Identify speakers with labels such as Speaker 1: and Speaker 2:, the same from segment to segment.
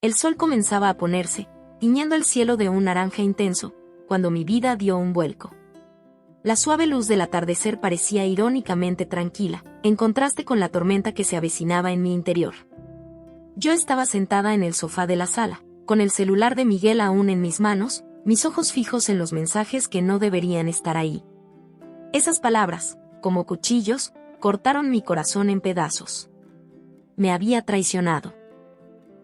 Speaker 1: El sol comenzaba a ponerse, tiñendo el cielo de un naranja intenso, cuando mi vida dio un vuelco. La suave luz del atardecer parecía irónicamente tranquila, en contraste con la tormenta que se avecinaba en mi interior. Yo estaba sentada en el sofá de la sala, con el celular de Miguel aún en mis manos, mis ojos fijos en los mensajes que no deberían estar ahí. Esas palabras, como cuchillos, cortaron mi corazón en pedazos. Me había traicionado.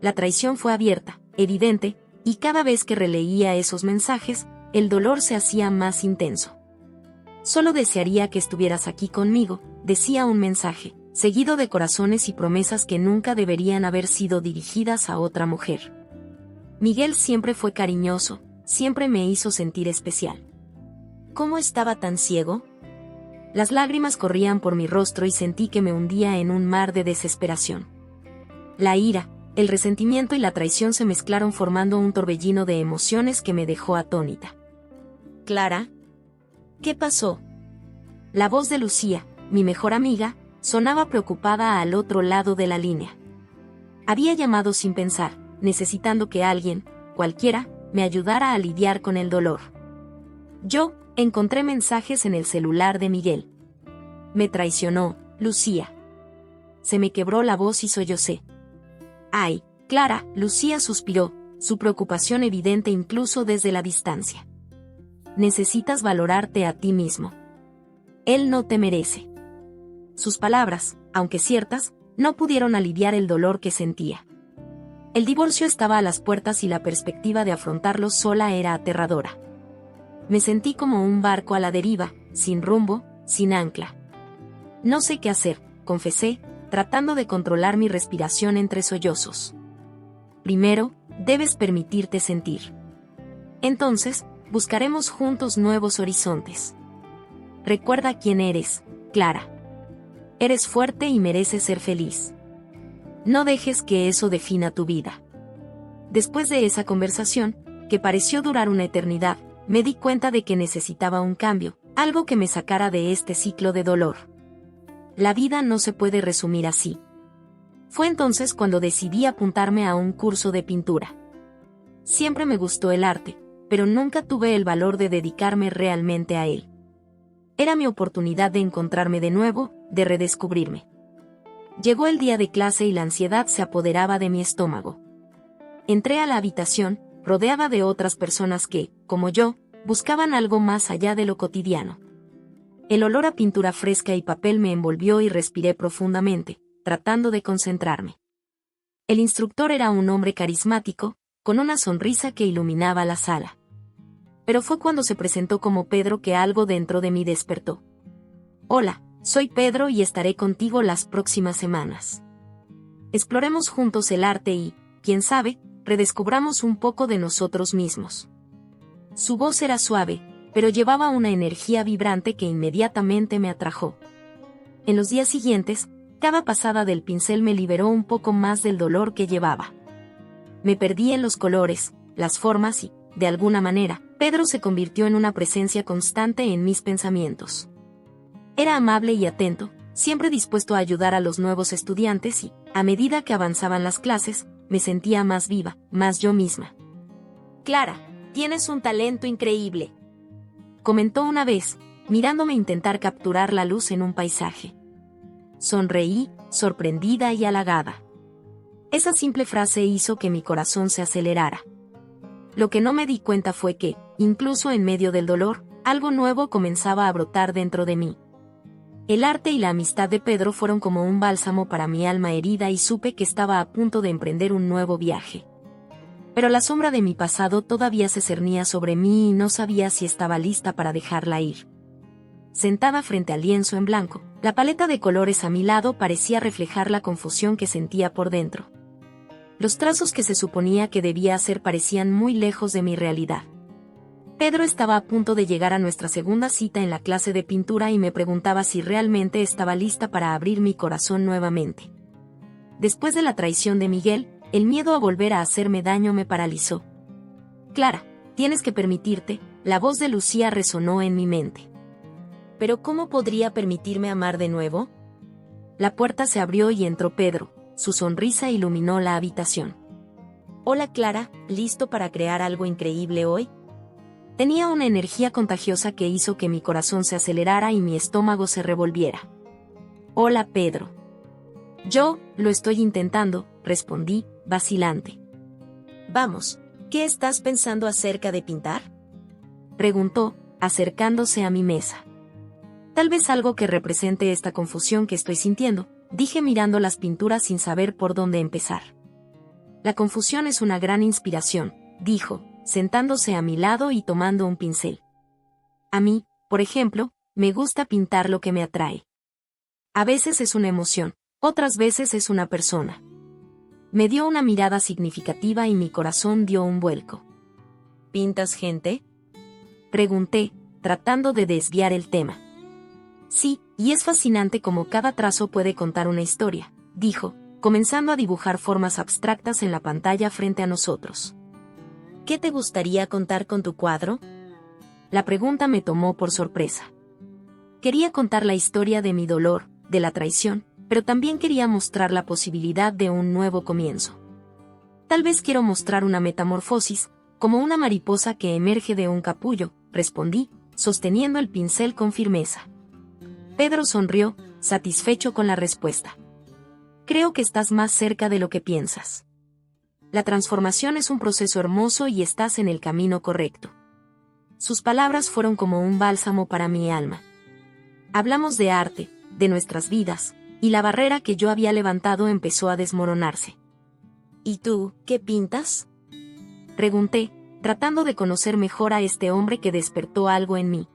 Speaker 1: La traición fue abierta, evidente, y cada vez que releía esos mensajes, el dolor se hacía más intenso. Solo desearía que estuvieras aquí conmigo, decía un mensaje, seguido de corazones y promesas que nunca deberían haber sido dirigidas a otra mujer. Miguel siempre fue cariñoso, siempre me hizo sentir especial. ¿Cómo estaba tan ciego? Las lágrimas corrían por mi rostro y sentí que me hundía en un mar de desesperación. La ira, el resentimiento y la traición se mezclaron formando un torbellino de emociones que me dejó atónita. ¿Clara? ¿Qué pasó? La voz de Lucía, mi mejor amiga, sonaba preocupada al otro lado de la línea. Había llamado sin pensar, necesitando que alguien, cualquiera, me ayudara a lidiar con el dolor. Yo encontré mensajes en el celular de Miguel. Me traicionó, Lucía. Se me quebró la voz y sollocé. Ay, Clara, Lucía suspiró, su preocupación evidente incluso desde la distancia. Necesitas valorarte a ti mismo. Él no te merece. Sus palabras, aunque ciertas, no pudieron aliviar el dolor que sentía. El divorcio estaba a las puertas y la perspectiva de afrontarlo sola era aterradora. Me sentí como un barco a la deriva, sin rumbo, sin ancla. No sé qué hacer, confesé, tratando de controlar mi respiración entre sollozos. Primero, debes permitirte sentir. Entonces, buscaremos juntos nuevos horizontes. Recuerda quién eres, Clara. Eres fuerte y mereces ser feliz. No dejes que eso defina tu vida. Después de esa conversación, que pareció durar una eternidad, me di cuenta de que necesitaba un cambio, algo que me sacara de este ciclo de dolor. La vida no se puede resumir así. Fue entonces cuando decidí apuntarme a un curso de pintura. Siempre me gustó el arte, pero nunca tuve el valor de dedicarme realmente a él. Era mi oportunidad de encontrarme de nuevo, de redescubrirme. Llegó el día de clase y la ansiedad se apoderaba de mi estómago. Entré a la habitación, rodeada de otras personas que, como yo, buscaban algo más allá de lo cotidiano. El olor a pintura fresca y papel me envolvió y respiré profundamente, tratando de concentrarme. El instructor era un hombre carismático, con una sonrisa que iluminaba la sala. Pero fue cuando se presentó como Pedro que algo dentro de mí despertó. Hola, soy Pedro y estaré contigo las próximas semanas. Exploremos juntos el arte y, quién sabe, redescubramos un poco de nosotros mismos. Su voz era suave, pero llevaba una energía vibrante que inmediatamente me atrajo. En los días siguientes, cada pasada del pincel me liberó un poco más del dolor que llevaba. Me perdí en los colores, las formas y, de alguna manera, Pedro se convirtió en una presencia constante en mis pensamientos. Era amable y atento, siempre dispuesto a ayudar a los nuevos estudiantes y, a medida que avanzaban las clases, me sentía más viva, más yo misma. Clara, tienes un talento increíble, comentó una vez, mirándome intentar capturar la luz en un paisaje. Sonreí, sorprendida y halagada. Esa simple frase hizo que mi corazón se acelerara. Lo que no me di cuenta fue que, incluso en medio del dolor, algo nuevo comenzaba a brotar dentro de mí. El arte y la amistad de Pedro fueron como un bálsamo para mi alma herida y supe que estaba a punto de emprender un nuevo viaje. Pero la sombra de mi pasado todavía se cernía sobre mí y no sabía si estaba lista para dejarla ir. Sentada frente al lienzo en blanco, la paleta de colores a mi lado parecía reflejar la confusión que sentía por dentro. Los trazos que se suponía que debía hacer parecían muy lejos de mi realidad. Pedro estaba a punto de llegar a nuestra segunda cita en la clase de pintura y me preguntaba si realmente estaba lista para abrir mi corazón nuevamente. Después de la traición de Miguel, el miedo a volver a hacerme daño me paralizó. Clara, tienes que permitirte, la voz de Lucía resonó en mi mente. ¿Pero cómo podría permitirme amar de nuevo? La puerta se abrió y entró Pedro, su sonrisa iluminó la habitación. Hola Clara, ¿listo para crear algo increíble hoy? Tenía una energía contagiosa que hizo que mi corazón se acelerara y mi estómago se revolviera. Hola Pedro. Yo, lo estoy intentando, respondí, vacilante. Vamos, ¿qué estás pensando acerca de pintar? Preguntó, acercándose a mi mesa. Tal vez algo que represente esta confusión que estoy sintiendo, dije mirando las pinturas sin saber por dónde empezar. La confusión es una gran inspiración, dijo, sentándose a mi lado y tomando un pincel. A mí, por ejemplo, me gusta pintar lo que me atrae. A veces es una emoción, otras veces es una persona. Me dio una mirada significativa y mi corazón dio un vuelco. ¿Pintas gente? Pregunté, tratando de desviar el tema. Sí, y es fascinante cómo cada trazo puede contar una historia, dijo, comenzando a dibujar formas abstractas en la pantalla frente a nosotros. ¿Qué te gustaría contar con tu cuadro? La pregunta me tomó por sorpresa. Quería contar la historia de mi dolor, de la traición, pero también quería mostrar la posibilidad de un nuevo comienzo. Tal vez quiero mostrar una metamorfosis, como una mariposa que emerge de un capullo, respondí, sosteniendo el pincel con firmeza. Pedro sonrió, satisfecho con la respuesta. Creo que estás más cerca de lo que piensas. La transformación es un proceso hermoso y estás en el camino correcto. Sus palabras fueron como un bálsamo para mi alma. Hablamos de arte, de nuestras vidas, y la barrera que yo había levantado empezó a desmoronarse. ¿Y tú, qué pintas? Pregunté, tratando de conocer mejor a este hombre que despertó algo en mí.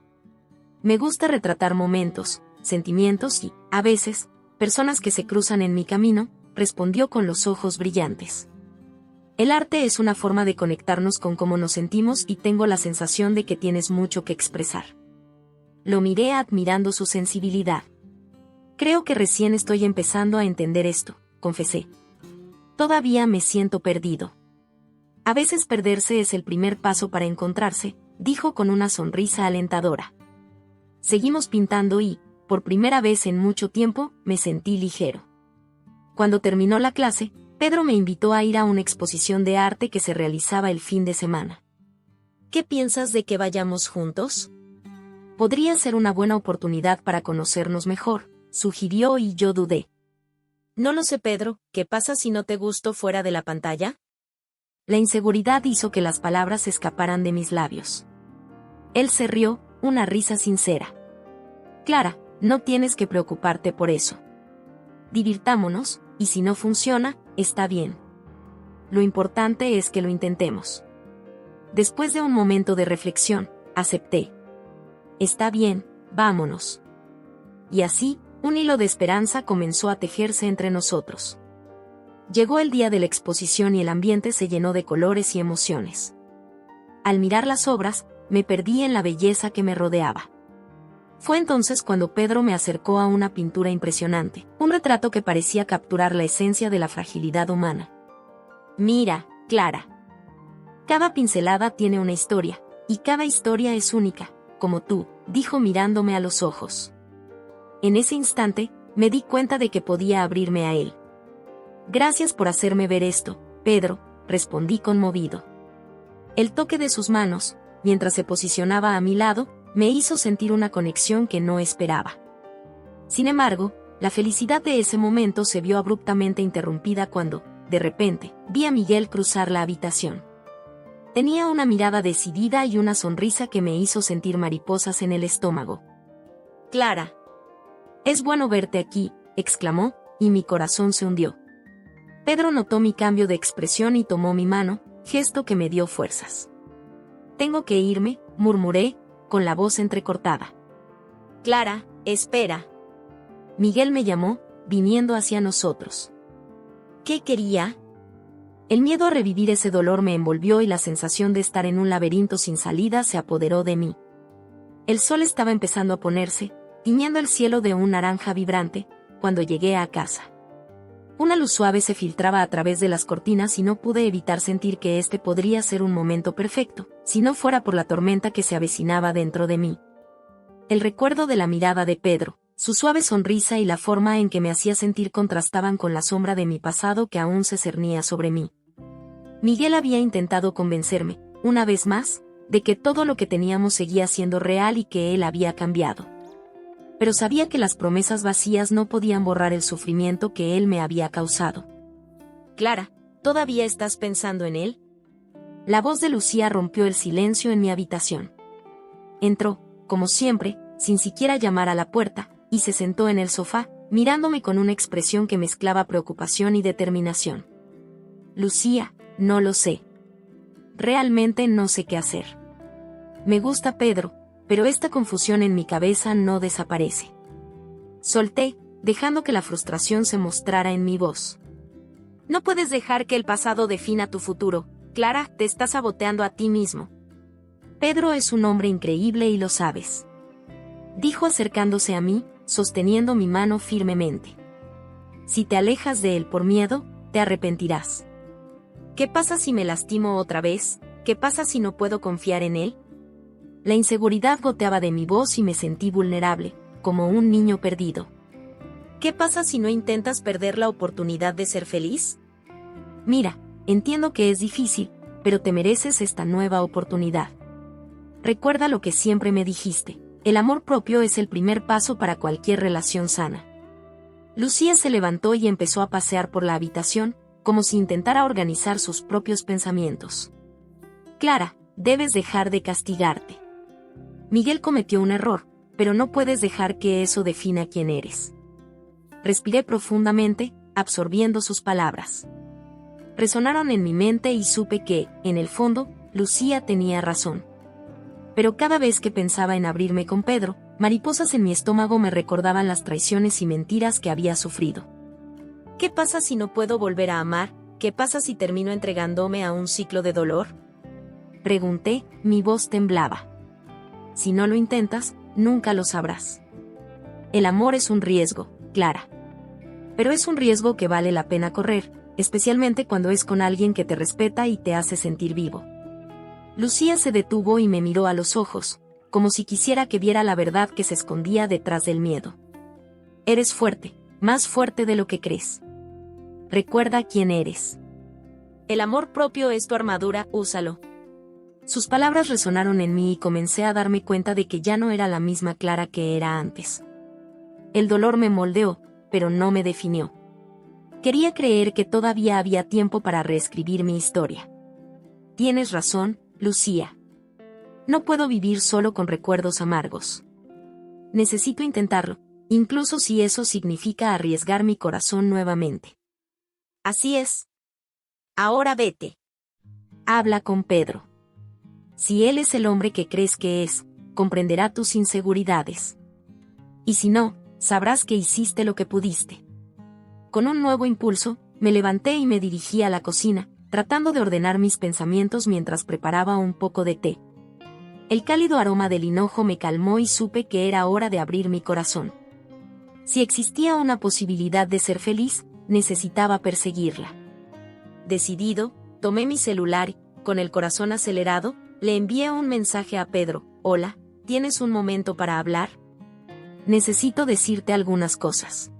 Speaker 1: Me gusta retratar momentos, sentimientos y, a veces, personas que se cruzan en mi camino, respondió con los ojos brillantes. El arte es una forma de conectarnos con cómo nos sentimos y tengo la sensación de que tienes mucho que expresar. Lo miré admirando su sensibilidad. Creo que recién estoy empezando a entender esto, confesé. Todavía me siento perdido. A veces perderse es el primer paso para encontrarse, dijo con una sonrisa alentadora. Seguimos pintando y, por primera vez en mucho tiempo, me sentí ligero. Cuando terminó la clase, Pedro me invitó a ir a una exposición de arte que se realizaba el fin de semana. ¿Qué piensas de que vayamos juntos? Podría ser una buena oportunidad para conocernos mejor, sugirió y yo dudé. No lo sé, Pedro, ¿qué pasa si no te gusto fuera de la pantalla? La inseguridad hizo que las palabras escaparan de mis labios. Él se rió, una risa sincera. Clara, no tienes que preocuparte por eso. Divirtámonos, y si no funciona, está bien. Lo importante es que lo intentemos. Después de un momento de reflexión, acepté. Está bien, vámonos. Y así, un hilo de esperanza comenzó a tejerse entre nosotros. Llegó el día de la exposición y el ambiente se llenó de colores y emociones. Al mirar las obras, me perdí en la belleza que me rodeaba. Fue entonces cuando Pedro me acercó a una pintura impresionante, un retrato que parecía capturar la esencia de la fragilidad humana. Mira, Clara. Cada pincelada tiene una historia, y cada historia es única, como tú, dijo mirándome a los ojos. En ese instante, me di cuenta de que podía abrirme a él. Gracias por hacerme ver esto, Pedro, respondí conmovido. El toque de sus manos, mientras se posicionaba a mi lado, me hizo sentir una conexión que no esperaba. Sin embargo, la felicidad de ese momento se vio abruptamente interrumpida cuando, de repente, vi a Miguel cruzar la habitación. Tenía una mirada decidida y una sonrisa que me hizo sentir mariposas en el estómago. Clara. Es bueno verte aquí, exclamó, y mi corazón se hundió. Pedro notó mi cambio de expresión y tomó mi mano, gesto que me dio fuerzas. Tengo que irme, murmuré, con la voz entrecortada. Clara, espera. Miguel me llamó, viniendo hacia nosotros. ¿Qué quería? El miedo a revivir ese dolor me envolvió y la sensación de estar en un laberinto sin salida se apoderó de mí. El sol estaba empezando a ponerse, tiñendo el cielo de un naranja vibrante, cuando llegué a casa. Una luz suave se filtraba a través de las cortinas y no pude evitar sentir que este podría ser un momento perfecto, si no fuera por la tormenta que se avecinaba dentro de mí. El recuerdo de la mirada de Pedro, su suave sonrisa y la forma en que me hacía sentir contrastaban con la sombra de mi pasado que aún se cernía sobre mí. Miguel había intentado convencerme, una vez más, de que todo lo que teníamos seguía siendo real y que él había cambiado. Pero sabía que las promesas vacías no podían borrar el sufrimiento que él me había causado. Clara, ¿todavía estás pensando en él? La voz de Lucía rompió el silencio en mi habitación. Entró, como siempre, sin siquiera llamar a la puerta, y se sentó en el sofá, mirándome con una expresión que mezclaba preocupación y determinación. Lucía, no lo sé. Realmente no sé qué hacer. Me gusta Pedro, pero esta confusión en mi cabeza no desaparece. Solté, dejando que la frustración se mostrara en mi voz. No puedes dejar que el pasado defina tu futuro, Clara, te estás saboteando a ti mismo. Pedro es un hombre increíble y lo sabes. Dijo acercándose a mí, sosteniendo mi mano firmemente. Si te alejas de él por miedo, te arrepentirás. ¿Qué pasa si me lastimo otra vez? ¿Qué pasa si no puedo confiar en él? La inseguridad goteaba de mi voz y me sentí vulnerable, como un niño perdido. ¿Qué pasa si no intentas perder la oportunidad de ser feliz? Mira, entiendo que es difícil, pero te mereces esta nueva oportunidad. Recuerda lo que siempre me dijiste, el amor propio es el primer paso para cualquier relación sana. Lucía se levantó y empezó a pasear por la habitación, como si intentara organizar sus propios pensamientos. Clara, debes dejar de castigarte. Miguel cometió un error, pero no puedes dejar que eso defina quién eres. Respiré profundamente, absorbiendo sus palabras. Resonaron en mi mente y supe que, en el fondo, Lucía tenía razón. Pero cada vez que pensaba en abrirme con Pedro, mariposas en mi estómago me recordaban las traiciones y mentiras que había sufrido. ¿Qué pasa si no puedo volver a amar? ¿Qué pasa si termino entregándome a un ciclo de dolor? Pregunté, mi voz temblaba. Si no lo intentas, nunca lo sabrás. El amor es un riesgo, Clara. Pero es un riesgo que vale la pena correr, especialmente cuando es con alguien que te respeta y te hace sentir vivo. Lucía se detuvo y me miró a los ojos, como si quisiera que viera la verdad que se escondía detrás del miedo. Eres fuerte, más fuerte de lo que crees. Recuerda quién eres. El amor propio es tu armadura, úsalo. Sus palabras resonaron en mí y comencé a darme cuenta de que ya no era la misma Clara que era antes. El dolor me moldeó, pero no me definió. Quería creer que todavía había tiempo para reescribir mi historia. Tienes razón, Lucía. No puedo vivir solo con recuerdos amargos. Necesito intentarlo, incluso si eso significa arriesgar mi corazón nuevamente. Así es. Ahora vete. Habla con Pedro. Si él es el hombre que crees que es, comprenderá tus inseguridades. Y si no, sabrás que hiciste lo que pudiste. Con un nuevo impulso, me levanté y me dirigí a la cocina, tratando de ordenar mis pensamientos mientras preparaba un poco de té. El cálido aroma del hinojo me calmó y supe que era hora de abrir mi corazón. Si existía una posibilidad de ser feliz, necesitaba perseguirla. Decidido, tomé mi celular y, con el corazón acelerado, le envié un mensaje a Pedro. Hola, ¿tienes un momento para hablar? Necesito decirte algunas cosas.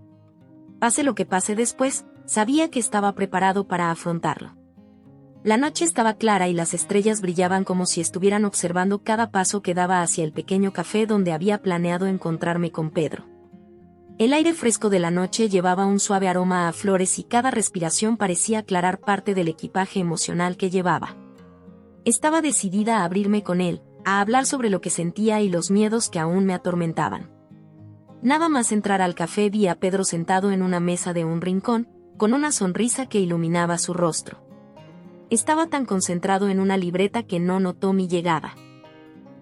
Speaker 1: Pase lo que pase después, sabía que estaba preparado para afrontarlo. La noche estaba clara y las estrellas brillaban como si estuvieran observando cada paso que daba hacia el pequeño café donde había planeado encontrarme con Pedro. El aire fresco de la noche llevaba un suave aroma a flores y cada respiración parecía aclarar parte del equipaje emocional que llevaba. Estaba decidida a abrirme con él, a hablar sobre lo que sentía y los miedos que aún me atormentaban. Nada más entrar al café vi a Pedro sentado en una mesa de un rincón, con una sonrisa que iluminaba su rostro. Estaba tan concentrado en una libreta que no notó mi llegada.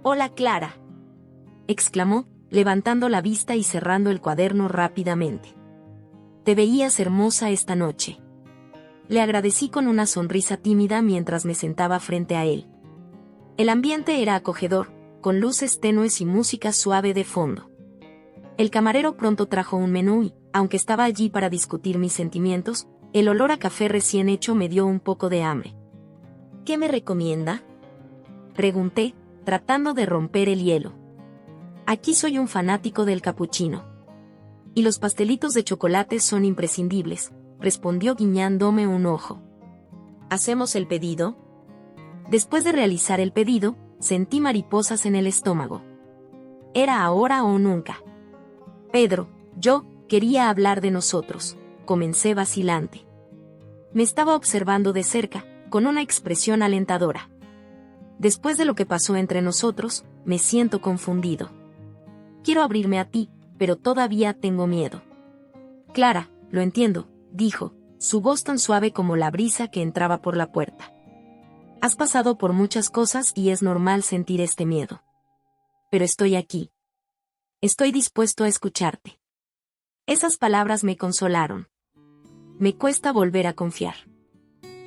Speaker 1: «Hola, Clara», exclamó, levantando la vista y cerrando el cuaderno rápidamente. «Te veías hermosa esta noche». Le agradecí con una sonrisa tímida mientras me sentaba frente a él. El ambiente era acogedor, con luces tenues y música suave de fondo. El camarero pronto trajo un menú y, aunque estaba allí para discutir mis sentimientos, el olor a café recién hecho me dio un poco de hambre. «¿Qué me recomienda?», pregunté, tratando de romper el hielo. «Aquí soy un fanático del capuchino. Y los pastelitos de chocolate son imprescindibles», respondió guiñándome un ojo. ¿Hacemos el pedido? Después de realizar el pedido, sentí mariposas en el estómago. Era ahora o nunca. Pedro, yo, quería hablar de nosotros, comencé vacilante. Me estaba observando de cerca, con una expresión alentadora. Después de lo que pasó entre nosotros, me siento confundido. Quiero abrirme a ti, pero todavía tengo miedo. Clara, lo entiendo, dijo, su voz tan suave como la brisa que entraba por la puerta. Has pasado por muchas cosas y es normal sentir este miedo. Pero estoy aquí. Estoy dispuesto a escucharte. Esas palabras me consolaron. Me cuesta volver a confiar.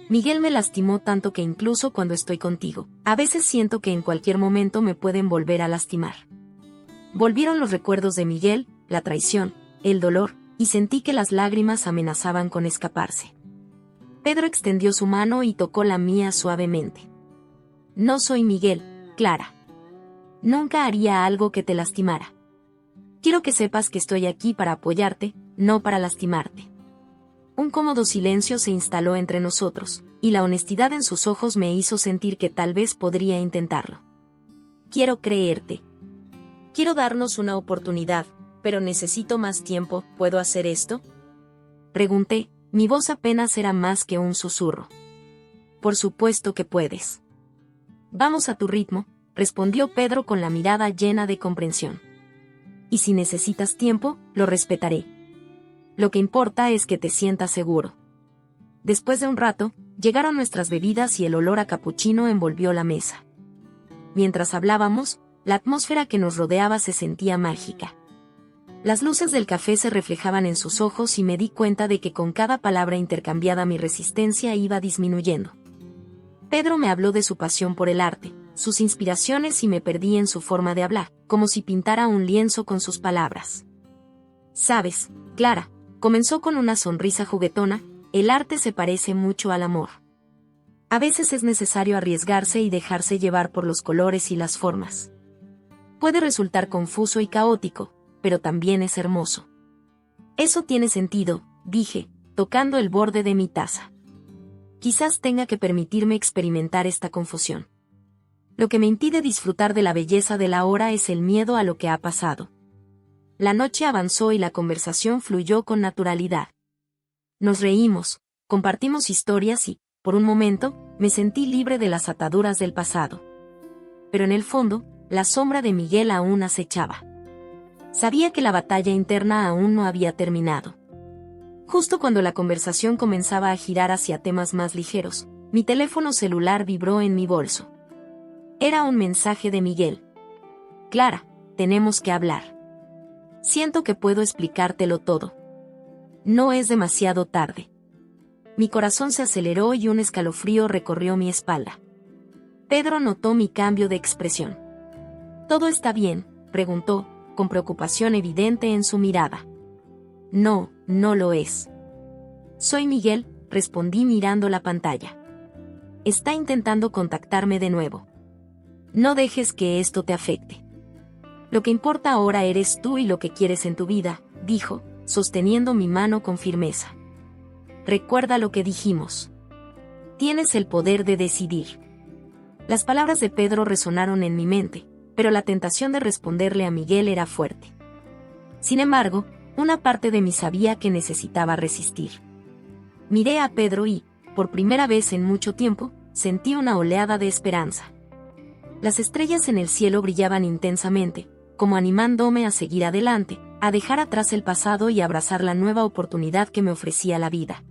Speaker 1: Miguel me lastimó tanto que incluso cuando estoy contigo, a veces siento que en cualquier momento me pueden volver a lastimar. Volvieron los recuerdos de Miguel, la traición, el dolor, y sentí que las lágrimas amenazaban con escaparse. Pedro extendió su mano y tocó la mía suavemente. No soy Miguel, Clara. Nunca haría algo que te lastimara. Quiero que sepas que estoy aquí para apoyarte, no para lastimarte. Un cómodo silencio se instaló entre nosotros, y la honestidad en sus ojos me hizo sentir que tal vez podría intentarlo. Quiero creerte. Quiero darnos una oportunidad, pero necesito más tiempo. ¿Puedo hacer esto? Pregunté, mi voz apenas era más que un susurro. Por supuesto que puedes. Vamos a tu ritmo, respondió Pedro con la mirada llena de comprensión. Y si necesitas tiempo, lo respetaré. Lo que importa es que te sientas seguro. Después de un rato, llegaron nuestras bebidas y el olor a capuchino envolvió la mesa. Mientras hablábamos, la atmósfera que nos rodeaba se sentía mágica. Las luces del café se reflejaban en sus ojos y me di cuenta de que con cada palabra intercambiada mi resistencia iba disminuyendo. Pedro me habló de su pasión por el arte, sus inspiraciones y me perdí en su forma de hablar, como si pintara un lienzo con sus palabras. Sabes, Clara, comenzó con una sonrisa juguetona, el arte se parece mucho al amor. A veces es necesario arriesgarse y dejarse llevar por los colores y las formas. Puede resultar confuso y caótico, pero también es hermoso. Eso tiene sentido, dije, tocando el borde de mi taza. Quizás tenga que permitirme experimentar esta confusión. Lo que me impide disfrutar de la belleza de la hora es el miedo a lo que ha pasado. La noche avanzó y la conversación fluyó con naturalidad. Nos reímos, compartimos historias y, por un momento, me sentí libre de las ataduras del pasado. Pero en el fondo, la sombra de Miguel aún acechaba. Sabía que la batalla interna aún no había terminado. Justo cuando la conversación comenzaba a girar hacia temas más ligeros, mi teléfono celular vibró en mi bolso. Era un mensaje de Miguel. Clara, tenemos que hablar. Siento que puedo explicártelo todo. No es demasiado tarde. Mi corazón se aceleró y un escalofrío recorrió mi espalda. Pedro notó mi cambio de expresión. ¿Todo está bien?, preguntó, con preocupación evidente en su mirada. No, no lo es. Soy Miguel, respondí mirando la pantalla. Está intentando contactarme de nuevo. No dejes que esto te afecte. Lo que importa ahora eres tú y lo que quieres en tu vida, dijo, sosteniendo mi mano con firmeza. Recuerda lo que dijimos. Tienes el poder de decidir. Las palabras de Pedro resonaron en mi mente, pero la tentación de responderle a Miguel era fuerte. Sin embargo, una parte de mí sabía que necesitaba resistir. Miré a Pedro y, por primera vez en mucho tiempo, sentí una oleada de esperanza. Las estrellas en el cielo brillaban intensamente, como animándome a seguir adelante, a dejar atrás el pasado y abrazar la nueva oportunidad que me ofrecía la vida.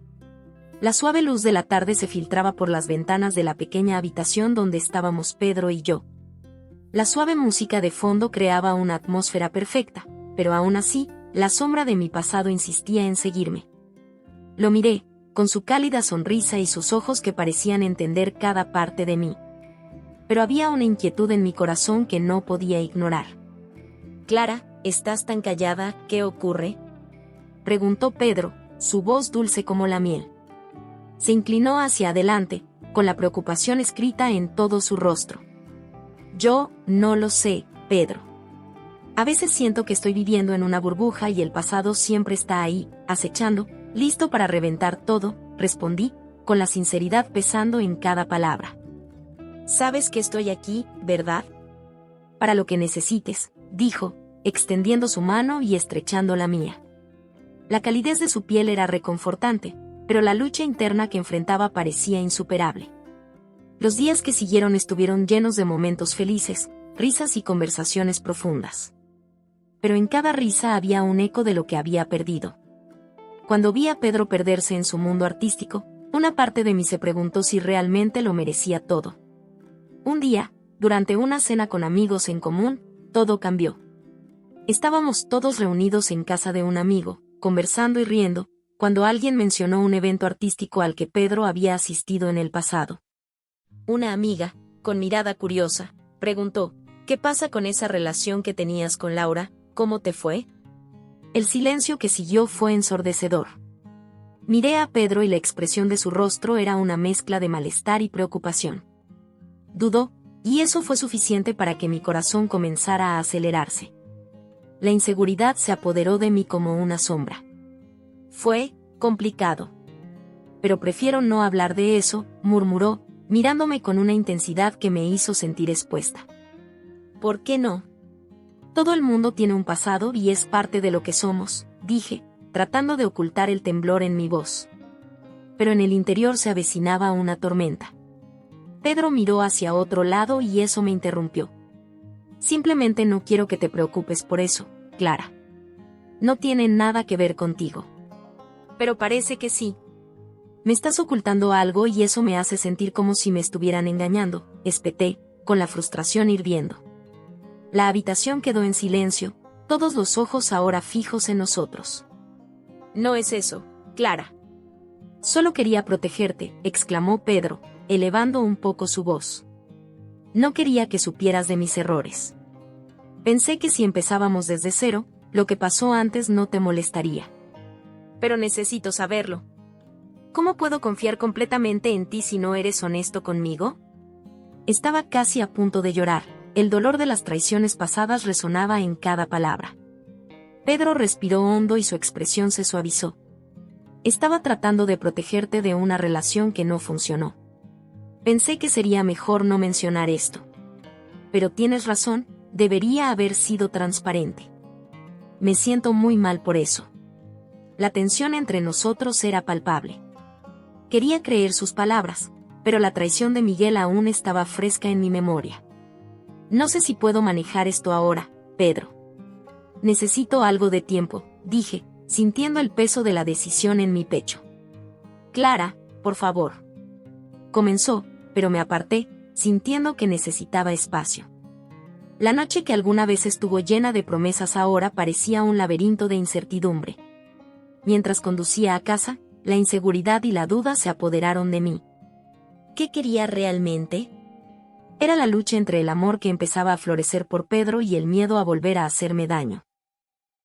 Speaker 1: La suave luz de la tarde se filtraba por las ventanas de la pequeña habitación donde estábamos Pedro y yo. La suave música de fondo creaba una atmósfera perfecta, pero aún así, la sombra de mi pasado insistía en seguirme. Lo miré, con su cálida sonrisa y sus ojos que parecían entender cada parte de mí. Pero había una inquietud en mi corazón que no podía ignorar. Clara, ¿estás tan callada? ¿Qué ocurre?, preguntó Pedro, su voz dulce como la miel. Se inclinó hacia adelante, con la preocupación escrita en todo su rostro. Yo, no lo sé, Pedro. A veces siento que estoy viviendo en una burbuja y el pasado siempre está ahí, acechando, listo para reventar todo, respondí, con la sinceridad pesando en cada palabra. «Sabes que estoy aquí, ¿verdad? Para lo que necesites», dijo, extendiendo su mano y estrechando la mía. La calidez de su piel era reconfortante, pero la lucha interna que enfrentaba parecía insuperable. Los días que siguieron estuvieron llenos de momentos felices, risas y conversaciones profundas. Pero en cada risa había un eco de lo que había perdido. Cuando vi a Pedro perderse en su mundo artístico, una parte de mí se preguntó si realmente lo merecía todo. Un día, durante una cena con amigos en común, todo cambió. Estábamos todos reunidos en casa de un amigo, conversando y riendo, cuando alguien mencionó un evento artístico al que Pedro había asistido en el pasado. Una amiga, con mirada curiosa, preguntó: «¿Qué pasa con esa relación que tenías con Laura? ¿Cómo te fue?». El silencio que siguió fue ensordecedor. Miré a Pedro y la expresión de su rostro era una mezcla de malestar y preocupación. Dudó, y eso fue suficiente para que mi corazón comenzara a acelerarse. La inseguridad se apoderó de mí como una sombra. Fue complicado. «Pero prefiero no hablar de eso», murmuró, mirándome con una intensidad que me hizo sentir expuesta. «¿Por qué no? Todo el mundo tiene un pasado y es parte de lo que somos», dije, tratando de ocultar el temblor en mi voz. Pero en el interior se avecinaba una tormenta. Pedro miró hacia otro lado y eso me interrumpió. «Simplemente no quiero que te preocupes por eso, Clara. No tiene nada que ver contigo». «Pero parece que sí». «Me estás ocultando algo y eso me hace sentir como si me estuvieran engañando», espeté, con la frustración hirviendo. La habitación quedó en silencio, todos los ojos ahora fijos en nosotros. «No es eso, Clara». «Solo quería protegerte», exclamó Pedro, elevando un poco su voz. «No quería que supieras de mis errores. Pensé que si empezábamos desde cero, lo que pasó antes no te molestaría. Pero necesito saberlo. ¿Cómo puedo confiar completamente en ti si no eres honesto conmigo?». Estaba casi a punto de llorar, el dolor de las traiciones pasadas resonaba en cada palabra. Pedro respiró hondo y su expresión se suavizó. «Estaba tratando de protegerte de una relación que no funcionó. Pensé que sería mejor no mencionar esto. Pero tienes razón, debería haber sido transparente. Me siento muy mal por eso». La tensión entre nosotros era palpable. Quería creer sus palabras, pero la traición de Miguel aún estaba fresca en mi memoria. «No sé si puedo manejar esto ahora, Pedro. Necesito algo de tiempo», dije, sintiendo el peso de la decisión en mi pecho. «Clara, por favor». Comenzó, pero me aparté, sintiendo que necesitaba espacio. La noche que alguna vez estuvo llena de promesas ahora parecía un laberinto de incertidumbre. Mientras conducía a casa, la inseguridad y la duda se apoderaron de mí. ¿Qué quería realmente? Era la lucha entre el amor que empezaba a florecer por Pedro y el miedo a volver a hacerme daño.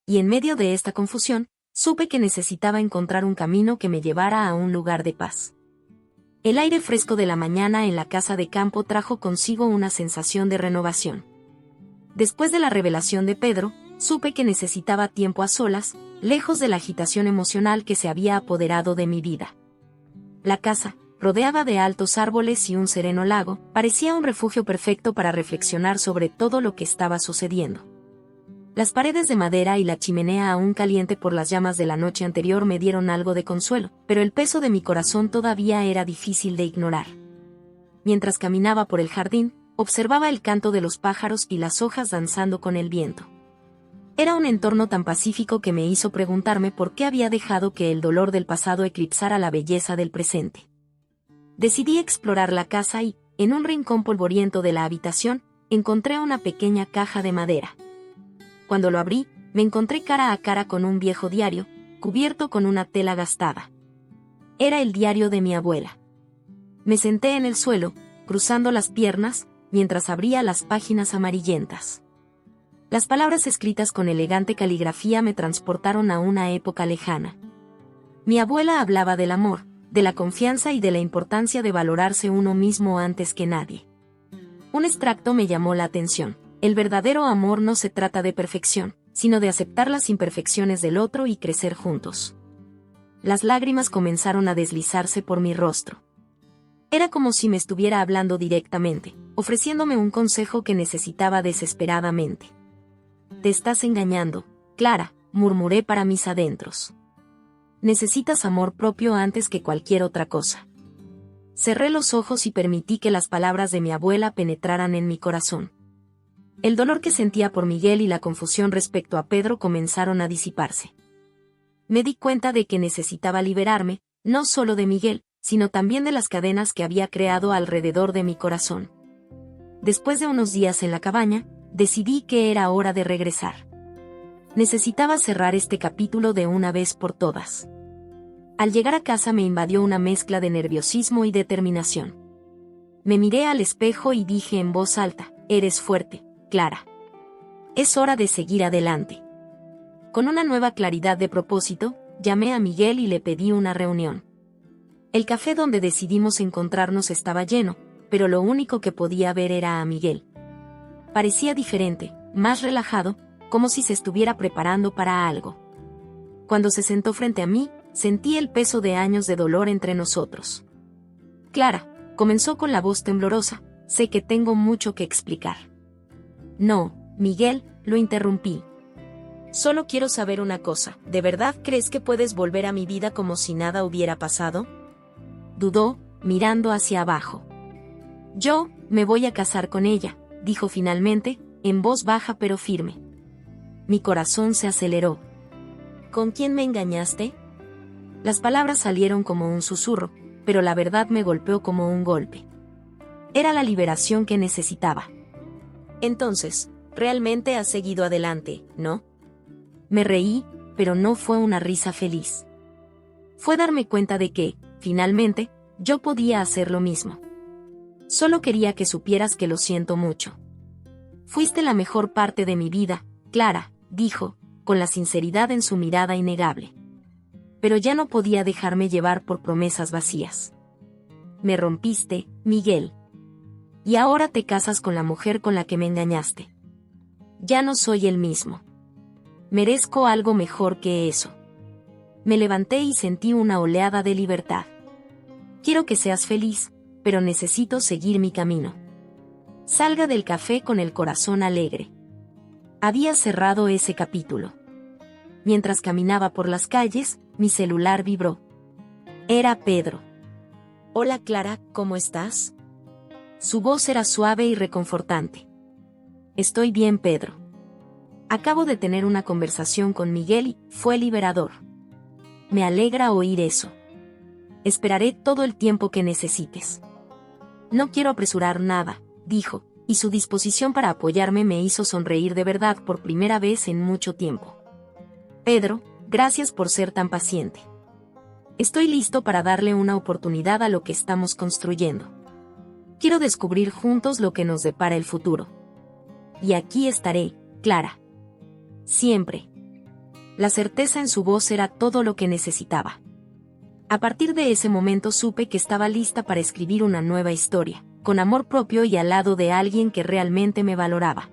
Speaker 1: Y en medio de esta confusión, supe que necesitaba encontrar un camino que me llevara a un lugar de paz. El aire fresco de la mañana en la casa de campo trajo consigo una sensación de renovación. Después de la revelación de Pedro, supe que necesitaba tiempo a solas, lejos de la agitación emocional que se había apoderado de mi vida. La casa, rodeada de altos árboles y un sereno lago, parecía un refugio perfecto para reflexionar sobre todo lo que estaba sucediendo. Las paredes de madera y la chimenea aún caliente por las llamas de la noche anterior me dieron algo de consuelo, pero el peso de mi corazón todavía era difícil de ignorar. Mientras caminaba por el jardín, observaba el canto de los pájaros y las hojas danzando con el viento. Era un entorno tan pacífico que me hizo preguntarme por qué había dejado que el dolor del pasado eclipsara la belleza del presente. Decidí explorar la casa y, en un rincón polvoriento de la habitación, encontré una pequeña caja de madera. Cuando lo abrí, me encontré cara a cara con un viejo diario, cubierto con una tela gastada. Era el diario de mi abuela. Me senté en el suelo, cruzando las piernas, mientras abría las páginas amarillentas. Las palabras escritas con elegante caligrafía me transportaron a una época lejana. Mi abuela hablaba del amor, de la confianza y de la importancia de valorarse uno mismo antes que nadie. Un extracto me llamó la atención. El verdadero amor no se trata de perfección, sino de aceptar las imperfecciones del otro y crecer juntos. las lágrimas comenzaron a deslizarse por mi rostro. Era como si me estuviera hablando directamente, ofreciéndome un consejo que necesitaba desesperadamente. «Te estás engañando, Clara», murmuré para mis adentros. «Necesitas amor propio antes que cualquier otra cosa». Cerré los ojos y permití que las palabras de mi abuela penetraran en mi corazón. El dolor que sentía por Miguel y la confusión respecto a Pedro comenzaron a disiparse. Me di cuenta de que necesitaba liberarme, no solo de Miguel, sino también de las cadenas que había creado alrededor de mi corazón. Después de unos días en la cabaña, decidí que era hora de regresar. Necesitaba cerrar este capítulo de una vez por todas. Al llegar a casa me invadió una mezcla de nerviosismo y determinación. Me miré al espejo y dije en voz alta: «Eres fuerte, Clara. Es hora de seguir adelante». Con una nueva claridad de propósito, llamé a Miguel y le pedí una reunión. El café donde decidimos encontrarnos estaba lleno, pero lo único que podía ver era a Miguel. Parecía diferente, más relajado, como si se estuviera preparando para algo. Cuando se sentó frente a mí, sentí el peso de años de dolor entre nosotros. «Clara», comenzó con la voz temblorosa, «sé que tengo mucho que explicar». «No, Miguel», lo interrumpí. «Solo quiero saber una cosa, ¿de verdad crees que puedes volver a mi vida como si nada hubiera pasado?». Dudó, mirando hacia abajo. «Yo me voy a casar con ella», dijo finalmente, en voz baja pero firme. Mi corazón se aceleró. «¿Con quién me engañaste?». Las palabras salieron como un susurro, pero la verdad me golpeó como un golpe. Era la liberación que necesitaba. «Entonces, realmente has seguido adelante, ¿no?». Me reí, pero no fue una risa feliz. Fue darme cuenta de que, finalmente, yo podía hacer lo mismo. «Solo quería que supieras que lo siento mucho. Fuiste la mejor parte de mi vida, Clara», dijo, con la sinceridad en su mirada innegable. Pero ya no podía dejarme llevar por promesas vacías. «Me rompiste, Miguel. Y ahora te casas con la mujer con la que me engañaste. Ya no soy el mismo. Merezco algo mejor que eso». Me levanté y sentí una oleada de libertad. «Quiero que seas feliz, pero necesito seguir mi camino». Salga del café con el corazón alegre. Había cerrado ese capítulo. Mientras caminaba por las calles, mi celular vibró. Era Pedro. «Hola Clara, ¿cómo estás?». Su voz era suave y reconfortante. «Estoy bien, Pedro. Acabo de tener una conversación con Miguel y fue liberador. Me alegra oír eso. Esperaré todo el tiempo que necesites». «No quiero apresurar nada», dijo, y su disposición para apoyarme me hizo sonreír de verdad por primera vez en mucho tiempo. «Pedro, gracias por ser tan paciente. Estoy listo para darle una oportunidad a lo que estamos construyendo. Quiero descubrir juntos lo que nos depara el futuro. Y aquí estaré, Clara. Siempre». La certeza en su voz era todo lo que necesitaba. A partir de ese momento supe que estaba lista para escribir una nueva historia, con amor propio y al lado de alguien que realmente me valoraba.